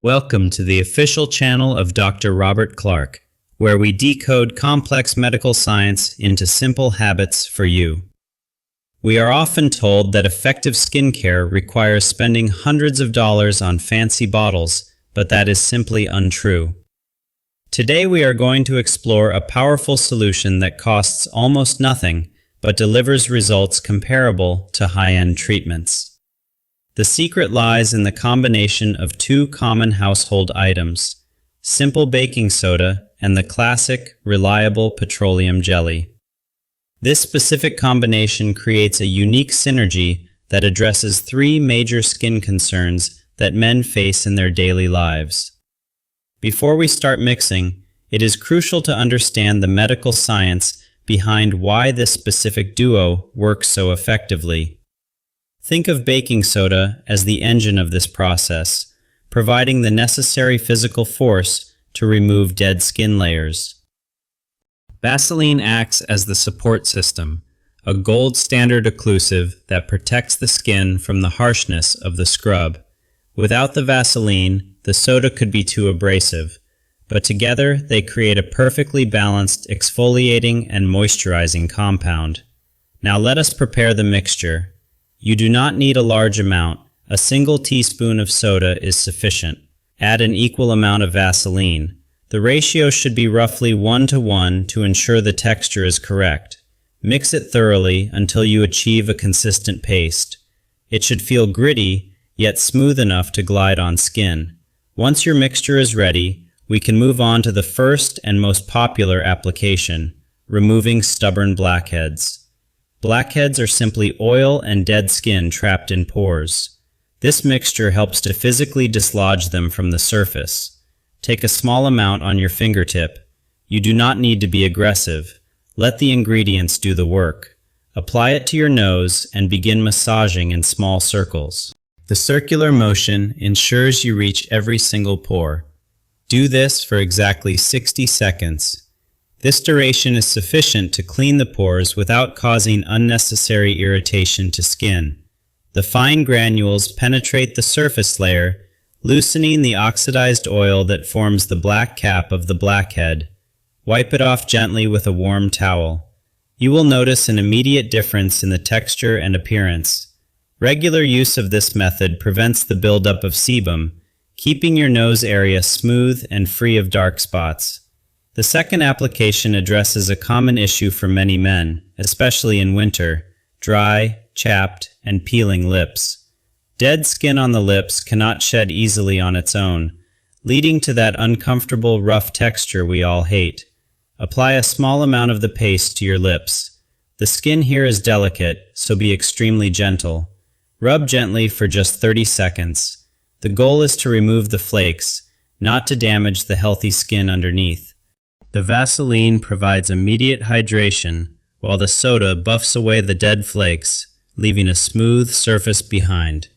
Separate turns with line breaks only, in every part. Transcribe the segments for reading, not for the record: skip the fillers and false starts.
Welcome to the official channel of Dr. Robert Clark, where we decode complex medical science into simple habits for you. We are often told that effective skincare requires spending hundreds of dollars on fancy bottles, but that is simply untrue. Today we are going to explore a powerful solution that costs almost nothing, but delivers results comparable to high-end treatments. The secret lies in the combination of two common household items, simple baking soda and the classic, reliable petroleum jelly. This specific combination creates a unique synergy that addresses three major skin concerns that men face in their daily lives. Before we start mixing, it is crucial to understand the medical science behind why this specific duo works so effectively. Think of baking soda as the engine of this process, providing the necessary physical force to remove dead skin layers. Vaseline acts as the support system, a gold standard occlusive that protects the skin from the harshness of the scrub. Without the Vaseline, the soda could be too abrasive, but together they create a perfectly balanced exfoliating and moisturizing compound. Now let us prepare the mixture. You do not need a large amount. A single teaspoon of soda is sufficient. Add an equal amount of Vaseline. The ratio should be roughly 1:1 to ensure the texture is correct. Mix it thoroughly until you achieve a consistent paste. It should feel gritty, yet smooth enough to glide on skin. Once your mixture is ready, we can move on to the first and most popular application, removing stubborn blackheads. Blackheads are simply oil and dead skin trapped in pores. This mixture helps to physically dislodge them from the surface. Take a small amount on your fingertip. You do not need to be aggressive. Let the ingredients do the work. Apply it to your nose and begin massaging in small circles. The circular motion ensures you reach every single pore. Do this for exactly 60 seconds. This duration is sufficient to clean the pores without causing unnecessary irritation to skin. The fine granules penetrate the surface layer, loosening the oxidized oil that forms the black cap of the blackhead. Wipe it off gently with a warm towel. You will notice an immediate difference in the texture and appearance. Regular use of this method prevents the buildup of sebum, keeping your nose area smooth and free of dark spots. The second application addresses a common issue for many men, especially in winter: dry, chapped, and peeling lips. Dead skin on the lips cannot shed easily on its own, leading to that uncomfortable, rough texture we all hate. Apply a small amount of the paste to your lips. The skin here is delicate, so be extremely gentle. Rub gently for just 30 seconds. The goal is to remove the flakes, not to damage the healthy skin underneath. The Vaseline provides immediate hydration, while the soda buffs away the dead flakes, leaving a smooth surface behind.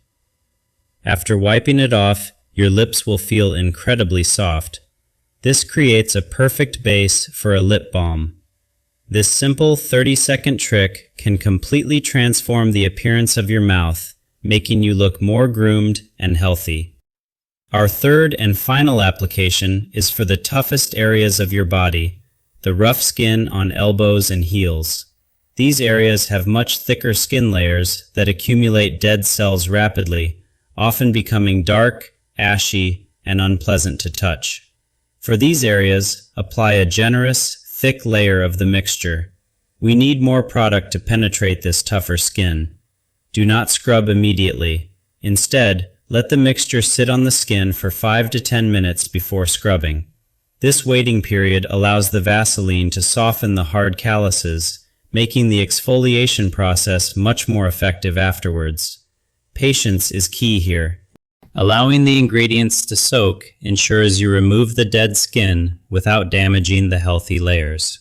After wiping it off, your lips will feel incredibly soft. This creates a perfect base for a lip balm. This simple 30-second trick can completely transform the appearance of your mouth, making you look more groomed and healthy. Our third and final application is for the toughest areas of your body, the rough skin on elbows and heels. These areas have much thicker skin layers that accumulate dead cells rapidly, often becoming dark, ashy, and unpleasant to touch. For these areas, apply a generous, thick layer of the mixture. We need more product to penetrate this tougher skin. Do not scrub immediately. Instead, let the mixture sit on the skin for 5 to 10 minutes before scrubbing. This waiting period allows the Vaseline to soften the hard calluses, making the exfoliation process much more effective afterwards. Patience is key here. Allowing the ingredients to soak ensures you remove the dead skin without damaging the healthy layers.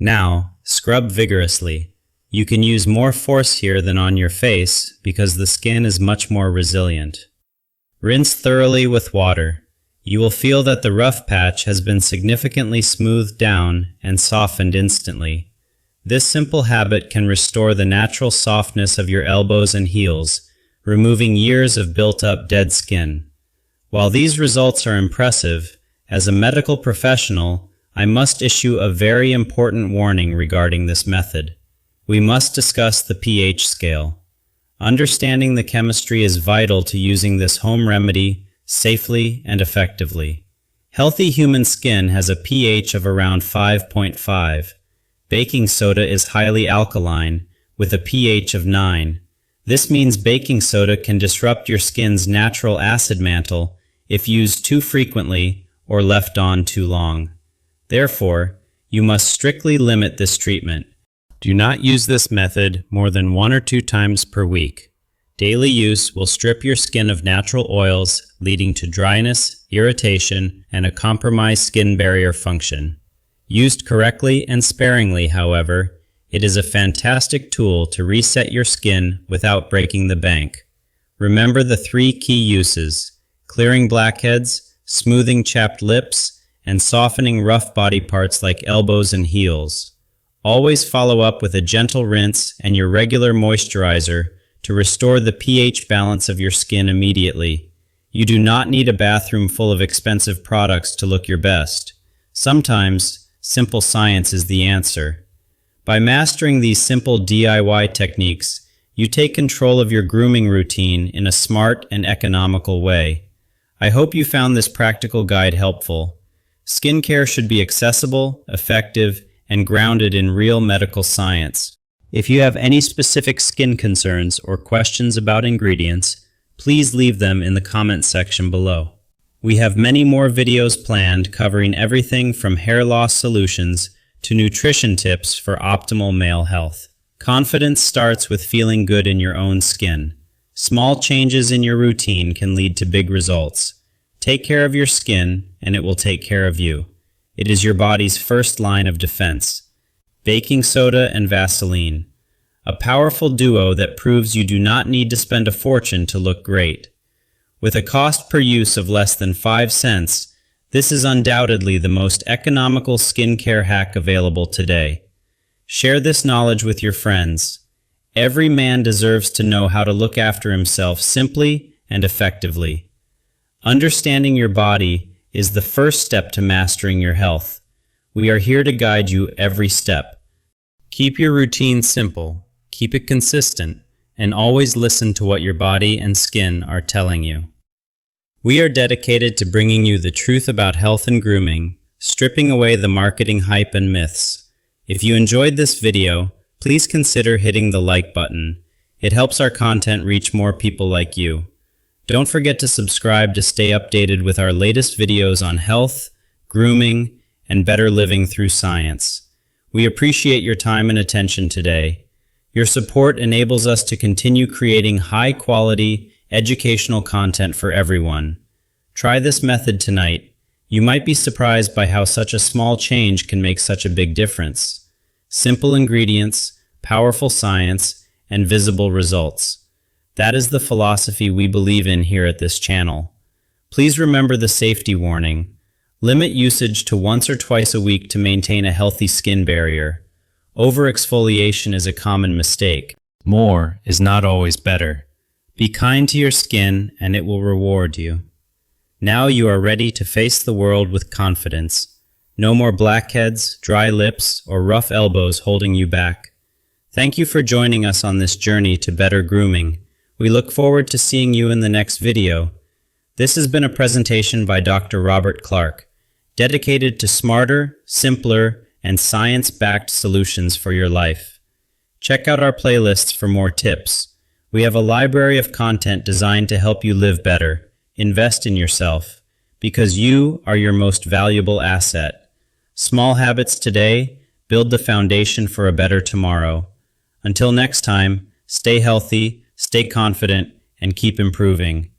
Now, scrub vigorously. You can use more force here than on your face because the skin is much more resilient. Rinse thoroughly with water. You will feel that the rough patch has been significantly smoothed down and softened instantly. This simple habit can restore the natural softness of your elbows and heels, removing years of built-up dead skin. While these results are impressive, as a medical professional, I must issue a very important warning regarding this method. We must discuss the pH scale. Understanding the chemistry is vital to using this home remedy safely and effectively. Healthy human skin has a pH of around 5.5. Baking soda is highly alkaline, with a pH of 9. This means baking soda can disrupt your skin's natural acid mantle if used too frequently or left on too long. Therefore, you must strictly limit this treatment. Do not use this method more than 1 or 2 times per week. Daily use will strip your skin of natural oils, leading to dryness, irritation, and a compromised skin barrier function. Used correctly and sparingly, however, it is a fantastic tool to reset your skin without breaking the bank. Remember the 3 key uses: clearing blackheads, smoothing chapped lips, and softening rough body parts like elbows and heels. Always follow up with a gentle rinse and your regular moisturizer to restore the pH balance of your skin immediately. You do not need a bathroom full of expensive products to look your best. Sometimes, simple science is the answer. By mastering these simple DIY techniques, you take control of your grooming routine in a smart and economical way. I hope you found this practical guide helpful. Skincare should be accessible, effective, and grounded in real medical science. If you have any specific skin concerns or questions about ingredients, please leave them in the comment section below. We have many more videos planned covering everything from hair loss solutions to nutrition tips for optimal male health. Confidence starts with feeling good in your own skin. Small changes in your routine can lead to big results. Take care of your skin, and it will take care of you. It is your body's first line of defense. Baking soda and Vaseline. A powerful duo that proves you do not need to spend a fortune to look great. With a cost per use of less than 5 cents, this is undoubtedly the most economical skincare hack available today. Share this knowledge with your friends. Every man deserves to know how to look after himself simply and effectively. Understanding your body is the first step to mastering your health. We are here to guide you every step. Keep your routine simple, keep it consistent, and always listen to what your body and skin are telling you. We are dedicated to bringing you the truth about health and grooming, stripping away the marketing hype and myths. If you enjoyed this video, please consider hitting the like button. It helps our content reach more people like you. Don't forget to subscribe to stay updated with our latest videos on health, grooming, and better living through science. We appreciate your time and attention today. Your support enables us to continue creating high-quality, educational content for everyone. Try this method tonight. You might be surprised by how such a small change can make such a big difference. Simple ingredients, powerful science, and visible results. That is the philosophy we believe in here at this channel. Please remember the safety warning. Limit usage to once or twice a week to maintain a healthy skin barrier. Over-exfoliation is a common mistake. More is not always better. Be kind to your skin and it will reward you. Now you are ready to face the world with confidence. No more blackheads, dry lips, or rough elbows holding you back. Thank you for joining us on this journey to better grooming. We look forward to seeing you in the next video. This has been a presentation by Dr. Robert Clark, dedicated to smarter, simpler, and science-backed solutions for your life. Check out our playlists for more tips. We have a library of content designed to help you live better. Invest in yourself, because you are your most valuable asset. Small habits today build the foundation for a better tomorrow. Until next time, stay healthy, stay confident, and keep improving.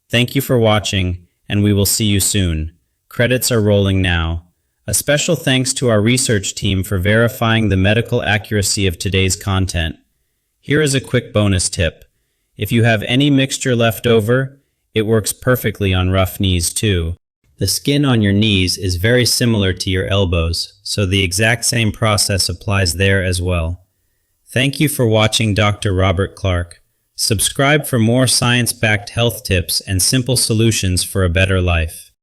Thank you for watching, and we will see you soon. Credits are rolling now. A special thanks to our research team for verifying the medical accuracy of today's content. Here is a quick bonus tip. If you have any mixture left over, it works perfectly on rough knees too. The skin on your knees is very similar to your elbows, so the exact same process applies there as well. Thank you for watching Dr. Robert Clark. Subscribe for more science-backed health tips and simple solutions for a better life.